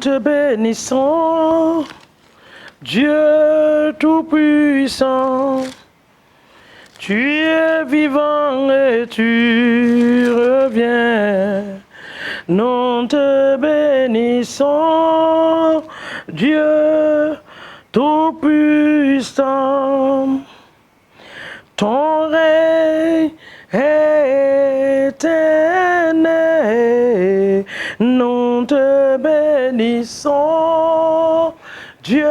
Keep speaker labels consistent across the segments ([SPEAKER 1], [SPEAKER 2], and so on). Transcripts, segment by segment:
[SPEAKER 1] te bénissons, Dieu Tout-Puissant. Tu es vivant et tu reviens. Nous te bénissons, Dieu Tout-Puissant. Ton règne est éternel. Nous te bénissons, Dieu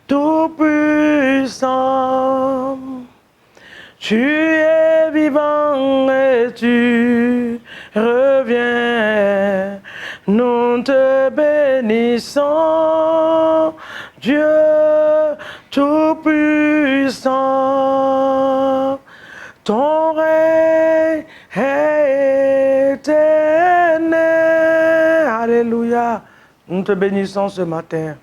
[SPEAKER 1] Tout-Puissant. Tu es vivant et tu reviens. Nous te bénissons, Dieu Tout-Puissant. Ton règne est éternel. Alléluia. Nous te bénissons ce matin.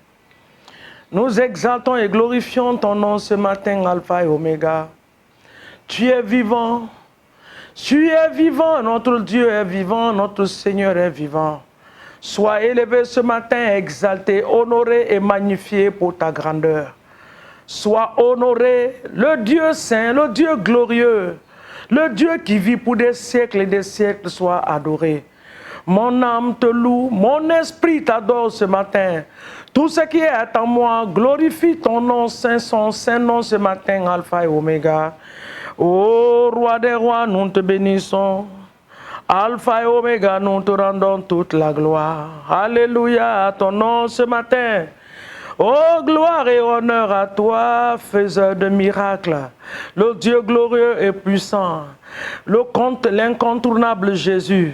[SPEAKER 1] Nous exaltons et glorifions ton nom ce matin, Alpha et Oméga. Tu es vivant, notre Dieu est vivant, notre Seigneur est vivant. Sois élevé ce matin, exalté, honoré et magnifié pour ta grandeur. Sois honoré, le Dieu saint, le Dieu glorieux, le Dieu qui vit pour des siècles et des siècles, soit adoré. Mon âme te loue, mon esprit t'adore ce matin. Tout ce qui est en moi, glorifie ton nom saint, son saint nom ce matin, Alpha et Oméga. Ô roi des rois, nous te bénissons. Alpha et Oméga, nous te rendons toute la gloire. Alléluia à ton nom ce matin. Oh, gloire et honneur à toi, faiseur de miracles, le Dieu glorieux et puissant, l'incontournable Jésus.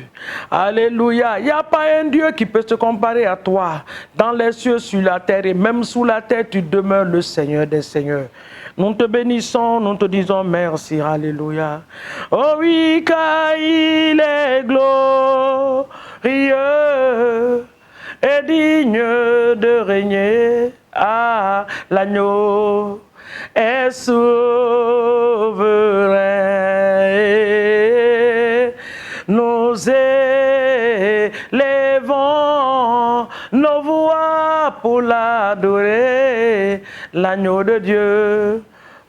[SPEAKER 1] Alléluia. Il n'y a pas un Dieu qui peut se comparer à toi. Dans les cieux, sur la terre et même sous la terre, tu demeures le Seigneur des Seigneurs. Nous te bénissons, nous te disons merci. Alléluia. Oh oui, car il est glorieux et digne de régner. Ah, l'agneau est souverain. Nous élevons nos voix pour l'adorer. L'agneau de Dieu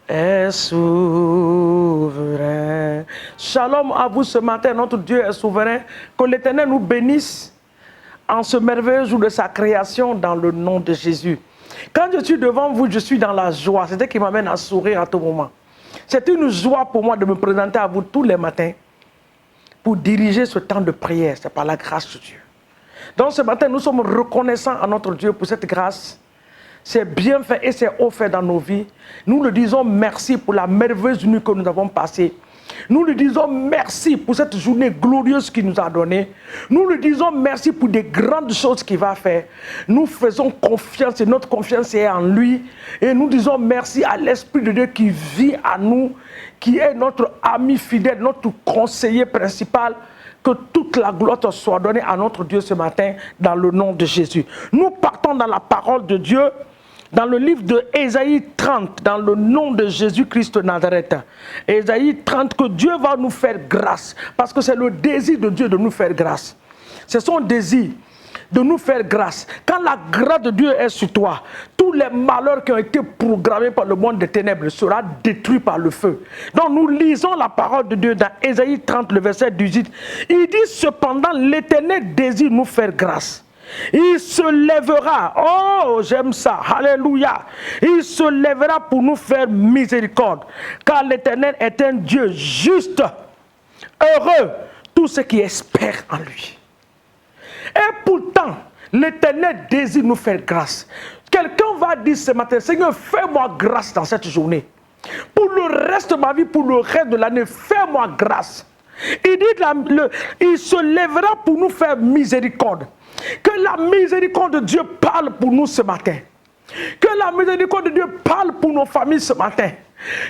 [SPEAKER 1] est souverain. Shalom à vous ce matin, notre Dieu est souverain. Que l'Éternel nous bénisse en ce merveilleux jour de sa création dans le nom de Jésus. Quand je suis devant vous, je suis dans la joie. C'est ce qui m'amène à sourire à tout moment. C'est une joie pour moi de me présenter à vous tous les matins pour diriger ce temps de prière. C'est par la grâce de Dieu. Donc ce matin, nous sommes reconnaissants à notre Dieu pour cette grâce. C'est bien fait et c'est offert dans nos vies. Nous lui disons merci pour la merveilleuse nuit que nous avons passée. Nous lui disons merci pour cette journée glorieuse qu'il nous a donnée. Nous lui disons merci pour des grandes choses qu'il va faire. Nous faisons confiance et notre confiance est en lui. Et nous disons merci à l'Esprit de Dieu qui vit à nous, qui est notre ami fidèle, notre conseiller principal. Que toute la gloire soit donnée à notre Dieu ce matin dans le nom de Jésus. Nous partons dans la parole de Dieu. Dans le livre de Ésaïe 30, dans le nom de Jésus-Christ de Nazareth. Ésaïe 30, que Dieu va nous faire grâce. Parce que c'est le désir de Dieu de nous faire grâce. C'est son désir de nous faire grâce. Quand la grâce de Dieu est sur toi, tous les malheurs qui ont été programmés par le monde des ténèbres seront détruits par le feu. Donc nous lisons la parole de Dieu dans Ésaïe 30, le verset 18. Il dit cependant, l'Éternel désire nous faire grâce. Il se lèvera, oh j'aime ça, alléluia, il se lèvera pour nous faire miséricorde, car l'Éternel est un Dieu juste, heureux, tous ceux qui espèrent en lui. Et pourtant, l'Éternel désire nous faire grâce. Quelqu'un va dire ce matin, Seigneur, fais-moi grâce dans cette journée. Pour le reste de ma vie, pour le reste de l'année, fais-moi grâce. Il dit, il se lèvera pour nous faire miséricorde. Que la miséricorde de Dieu parle pour nous ce matin. Que la miséricorde de Dieu parle pour nos familles ce matin.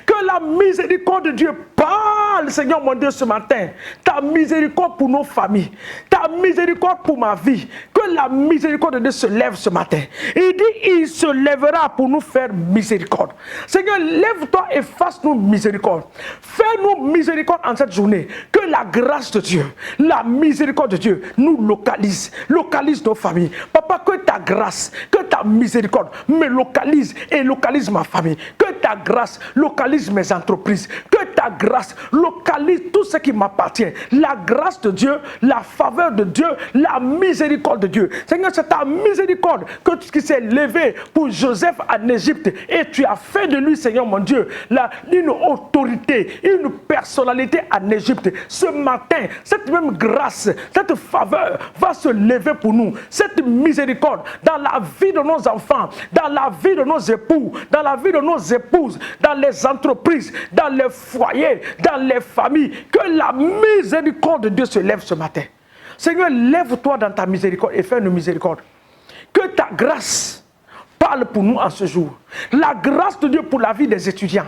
[SPEAKER 1] Que la miséricorde de Dieu parle parle, Seigneur mon Dieu, ce matin, ta miséricorde pour nos familles, ta miséricorde pour ma vie, que la miséricorde de Dieu se lève ce matin. Il dit, il se lèvera pour nous faire miséricorde. Seigneur, lève-toi et fasse-nous miséricorde. Fais-nous miséricorde en cette journée. Que la grâce de Dieu, la miséricorde de Dieu nous localise nos familles. Papa, que ta grâce, que ta miséricorde me localise et localise ma famille. Que ta grâce localise mes entreprises. Que ta grâce localise tout ce qui m'appartient. La grâce de Dieu, la faveur de Dieu, la miséricorde de Dieu. Seigneur, c'est ta miséricorde qui s'est levée pour Joseph en Égypte et tu as fait de lui, Seigneur mon Dieu, une autorité, une personnalité en Égypte. Ce matin, cette même grâce, cette faveur va se lever pour nous. Cette miséricorde dans la vie de nos enfants, dans la vie de nos époux, dans la vie de nos épouses, dans les entreprises, dans les foyers, dans les familles. Que la miséricorde de Dieu se lève ce matin. Seigneur, lève-toi dans ta miséricorde et fais-nous miséricorde. Que ta grâce parle pour nous en ce jour. La grâce de Dieu pour la vie des étudiants.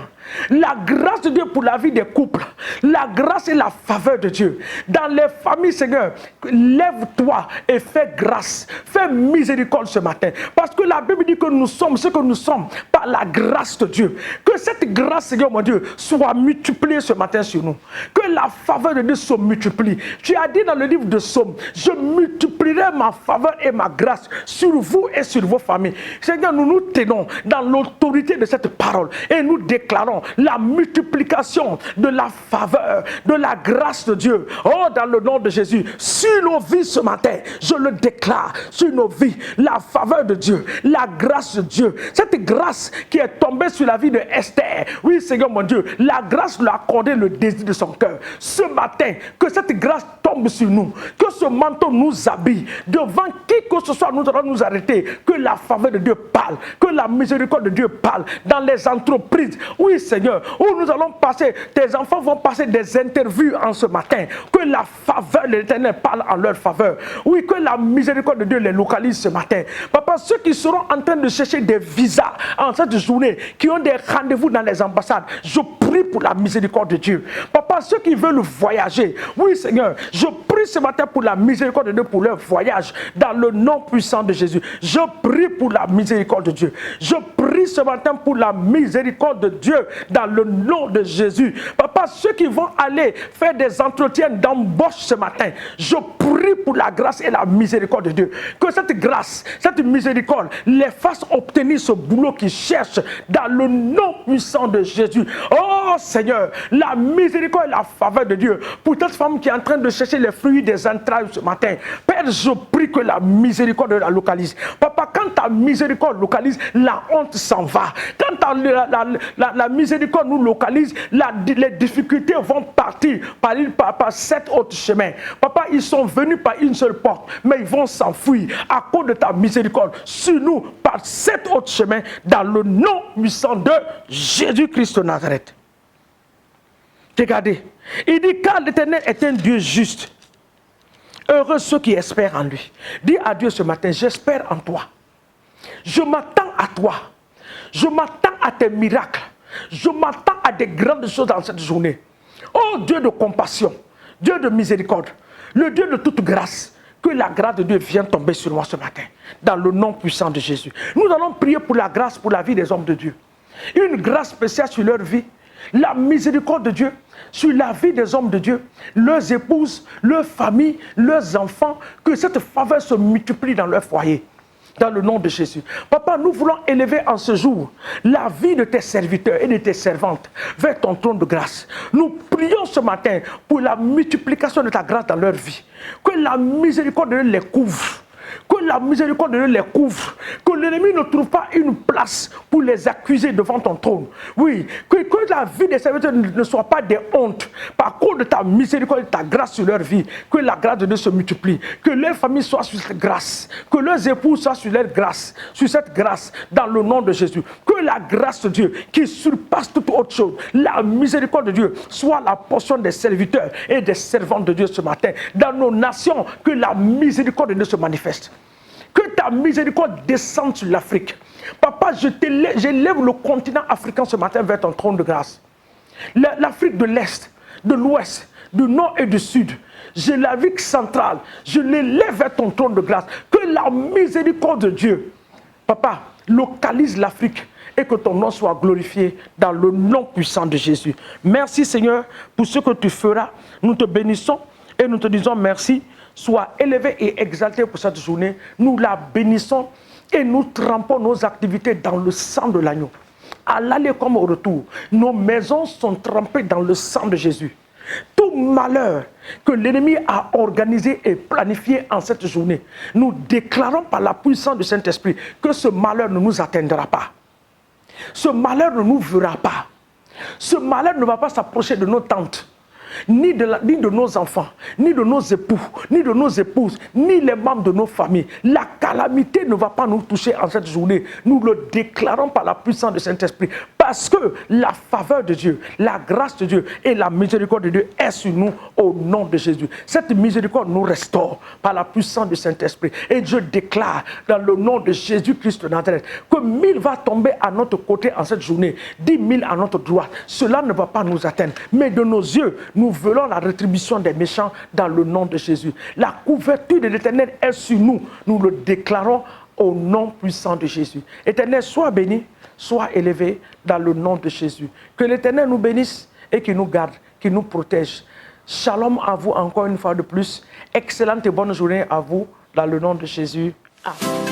[SPEAKER 1] La grâce de Dieu pour la vie des couples. La grâce et la faveur de Dieu. Dans les familles, Seigneur, lève-toi et fais grâce. Fais miséricorde ce matin. Parce que la Bible dit que nous sommes ce que nous sommes par la grâce de Dieu. Que cette grâce, Seigneur mon Dieu, soit multipliée ce matin sur nous. Que la faveur de Dieu se multiplie. Tu as dit dans le livre de Psaume, je multiplierai ma faveur et ma grâce sur vous et sur vos familles. Seigneur, nous nous tenons dans l'autorité de cette parole et nous déclarons la multiplication de la faveur, de la grâce de Dieu. Oh, dans le nom de Jésus, sur nos vies ce matin, je le déclare, sur nos vies, la faveur de Dieu, la grâce de Dieu, cette grâce qui est tombée sur la vie de Esther. Oui, Seigneur mon Dieu, la grâce lui a accordé le désir de son cœur. Ce matin, que cette grâce tombe sur nous, que ce manteau nous habille. Devant qui que ce soit, nous allons nous arrêter. Que la faveur de Dieu parle, que la miséricorde de Dieu parle dans les entreprises. Oui, Seigneur, où nous allons passer, tes enfants vont passer des interviews en ce matin. Que la faveur de l'Éternel parle en leur faveur. Oui, que la miséricorde de Dieu les localise ce matin. Papa, ceux qui seront en train de chercher des visas en cette journée, qui ont des rendez-vous dans les ambassades, je prie pour la miséricorde de Dieu. Papa, ceux qui veulent voyager, oui, Seigneur, je prie ce matin pour la miséricorde de Dieu pour leur voyage, dans le nom puissant de Jésus. Je prie pour la miséricorde de Dieu. Je prie ce matin pour la miséricorde de Dieu, dans le nom de Jésus. Papa, ceux qui vont aller faire des entretiens d'embauche ce matin, je prie pour la grâce et la miséricorde de Dieu. Que cette grâce, cette miséricorde les fasse obtenir ce boulot qu'ils cherchent, dans le nom puissant de Jésus. Oh Seigneur, la miséricorde et la faveur de Dieu pour cette femme qui est en train de chercher les fruits des entrailles ce matin. Père, je prie que la miséricorde la localise. Papa, quand ta miséricorde localise, la honte s'en va. Quand la miséricorde nous localise, les difficultés vont partir par 7 autres chemins. Papa, ils sont venus par une seule porte, mais ils vont s'enfuir à cause de ta miséricorde sur nous par 7 autres chemins, dans le nom puissant de Jésus-Christ de Nazareth. Regardez, il dit, car l'Éternel est un Dieu juste. Heureux ceux qui espèrent en lui. Dis à Dieu ce matin, j'espère en toi. Je m'attends à toi. Je m'attends à tes miracles. Je m'attends à des grandes choses dans cette journée. Oh Dieu de compassion, Dieu de miséricorde, le Dieu de toute grâce, que la grâce de Dieu vienne tomber sur moi ce matin, dans le nom puissant de Jésus. Nous allons prier pour la grâce, pour la vie des hommes de Dieu. Une grâce spéciale sur leur vie, la miséricorde de Dieu sur la vie des hommes de Dieu, leurs épouses, leurs familles, leurs enfants, que cette faveur se multiplie dans leur foyer. Dans le nom de Jésus. Papa, nous voulons élever en ce jour la vie de tes serviteurs et de tes servantes vers ton trône de grâce. Nous prions ce matin pour la multiplication de ta grâce dans leur vie. Que la miséricorde de Dieu les couvre. Que la miséricorde de Dieu les couvre. Que l'ennemi ne trouve pas une place pour les accuser devant ton trône. Oui, que la vie des serviteurs ne soit pas des hontes. Par cause de ta miséricorde et de ta grâce sur leur vie, que la grâce de Dieu se multiplie. Que leur famille soit sur cette grâce. Que leurs époux soient sur leur grâce. Sur cette grâce, dans le nom de Jésus. Que la grâce de Dieu, qui surpasse toute autre chose, la miséricorde de Dieu, soit la portion des serviteurs et des servantes de Dieu ce matin. Dans nos nations, que la miséricorde de Dieu se manifeste. Que ta miséricorde descende sur l'Afrique. Papa, j'élève le continent africain ce matin vers ton trône de grâce. L'Afrique de l'Est, de l'ouest, du nord et du sud. J'ai l'Afrique centrale, je l'élève vers ton trône de grâce. Que la miséricorde de Dieu, Papa, localise l'Afrique et que ton nom soit glorifié dans le nom puissant de Jésus. Merci Seigneur pour ce que tu feras. Nous te bénissons et nous te disons merci. Sois élevé et exalté pour cette journée. Nous la bénissons et nous trempons nos activités dans le sang de l'agneau. À l'aller comme au retour, nos maisons sont trempées dans le sang de Jésus. Tout malheur que l'ennemi a organisé et planifié en cette journée, nous déclarons par la puissance du Saint-Esprit que ce malheur ne nous atteindra pas. Ce malheur ne nous verra pas. Ce malheur ne va pas s'approcher de nos tentes, ni de nos enfants, ni de nos époux, ni de nos épouses, ni les membres de nos familles. La calamité ne va pas nous toucher en cette journée. Nous le déclarons par la puissance du Saint-Esprit. Parce que la faveur de Dieu, la grâce de Dieu et la miséricorde de Dieu est sur nous au nom de Jésus. Cette miséricorde nous restaure par la puissance du Saint-Esprit. Et Dieu déclare dans le nom de Jésus-Christ de Nazareth que 1000 va tomber à notre côté en cette journée, 10 000 à notre droite. Cela ne va pas nous atteindre. Mais de nos yeux, nous voulons la rétribution des méchants dans le nom de Jésus. La couverture de l'Éternel est sur nous. Nous le déclarons au nom puissant de Jésus. Éternel, sois béni, sois élevé dans le nom de Jésus. Que l'Éternel nous bénisse et qu'il nous garde, qu'il nous protège. Shalom à vous encore une fois de plus. Excellente et bonne journée à vous dans le nom de Jésus. Amen.